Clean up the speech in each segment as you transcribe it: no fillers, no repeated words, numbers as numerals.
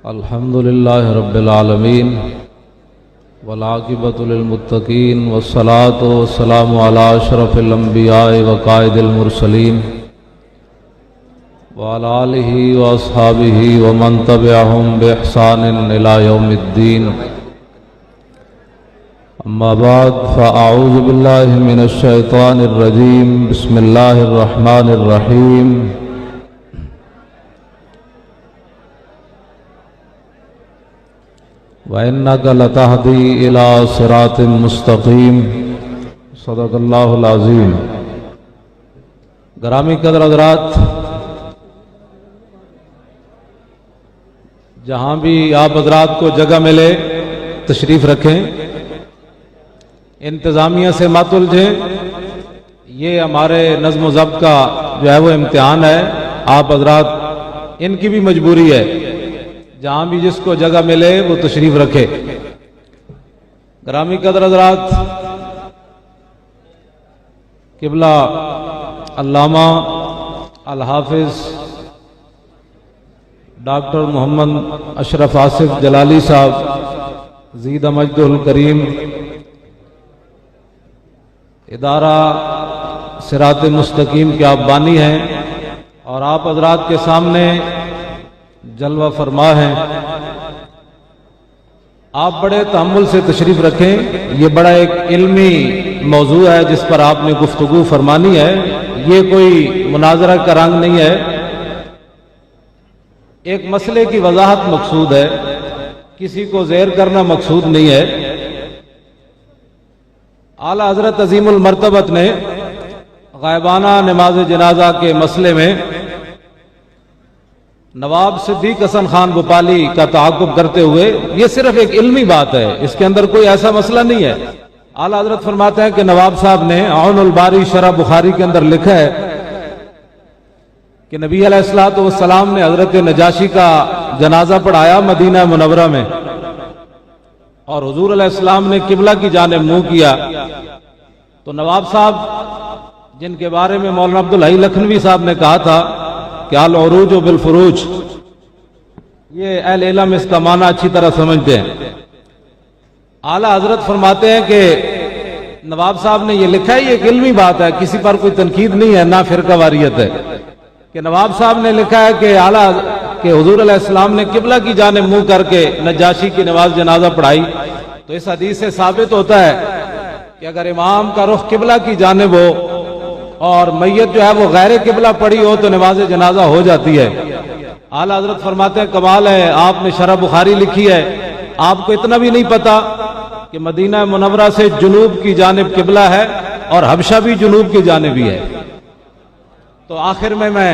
الحمدللہ رب العالمین والعاقبۃ للمتقین والصلاۃ والسلام علی اشرف الانبیاء وقائد المرسلین وعلی آلہ واصحابہ ومن تبعہم بإحسان الی یوم الدین اما بعد فاعوذ باللہ من الشیطان الرجیم بسم اللہ الرحمن الرحیم وَإِنَّكَ لَتَهْدِي إِلَىٰ صِرَاطٍ مُسْتَقِيمٍ صدق اللہ العظیم۔ گرامی قدر حضرات، جہاں بھی آپ حضرات کو جگہ ملے تشریف رکھیں، انتظامیہ سے مت الجھیں، یہ ہمارے نظم و ضبط کا جو ہے وہ امتحان ہے، آپ حضرات ان کی بھی مجبوری ہے، جہاں بھی جس کو جگہ ملے وہ تشریف رکھے۔ گرامی قدر حضرات، قبلہ علامہ الحافظ ڈاکٹر محمد اشرف آصف جلالی صاحب زیدہ مجدہ الکریم، ادارہ صراط مستقیم کے آپ بانی ہیں اور آپ حضرات کے سامنے جلوہ فرما ہیں۔ آپ بڑے تحمل سے تشریف رکھیں، یہ بڑا ایک علمی موضوع ہے جس پر آپ نے گفتگو فرمانی ہے، یہ کوئی مناظرہ کا رنگ نہیں ہے، ایک مسئلے کی وضاحت مقصود ہے، کسی کو زیر کرنا مقصود نہیں ہے۔ اعلیٰ حضرت عظیم المرتبت نے غائبانہ نماز جنازہ کے مسئلے میں نواب صدیق حسن خان بھوپالی کا تعاقب کرتے ہوئے، یہ صرف ایک علمی بات ہے، اس کے اندر کوئی ایسا مسئلہ نہیں ہے۔ اعلیٰ حضرت فرماتے ہیں کہ نواب صاحب نے عون الباری شرح بخاری کے اندر لکھا ہے کہ نبی علیہ الصلوۃ والسلام نے حضرت نجاشی کا جنازہ پڑھایا مدینہ منورہ میں، اور حضور علیہ السلام نے قبلہ کی جانب منہ کیا، تو نواب صاحب جن کے بارے میں مولانا عبدالحی لکھنوی صاحب نے کہا تھا کہ العروج بالفروج، یہ اہل علم اس کا معنی اچھی طرح سمجھتے ہیں۔ اعلیٰ حضرت فرماتے ہیں کہ نواب صاحب نے یہ لکھا ہے، یہ ایک علمی بات ہے، کسی پر کوئی تنقید نہیں ہے، نہ فرقہ واریت ہے، کہ نواب صاحب نے لکھا ہے کہ حضور علیہ السلام نے قبلہ کی جانب منہ کر کے نجاشی کی نماز جنازہ پڑھائی، تو اس حدیث سے ثابت ہوتا ہے کہ اگر امام کا رخ قبلہ کی جانب ہو اور میت جو ہے وہ غیر قبلہ پڑی ہو تو نماز جنازہ ہو جاتی ہے۔ اعلیٰ حضرت فرماتے ہیں کمال ہے، آپ نے شرح بخاری لکھی ہے، آپ کو اتنا بھی نہیں پتا کہ مدینہ منورہ سے جنوب کی جانب قبلہ ہے اور حبشہ بھی جنوب کی جانب ہی ہے۔ تو آخر میں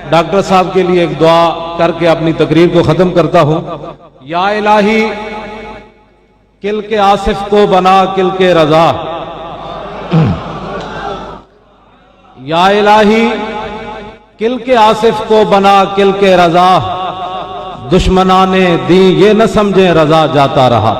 ڈاکٹر صاحب کے لیے ایک دعا کر کے اپنی تقریر کو ختم کرتا ہوں۔ یا الہی کل کے آصف کو بنا کل کے رضا، یا الہی کل کے آصف کو بنا کل کے رضا، دشمنان دین یہ نہ سمجھیں رضا جاتا رہا۔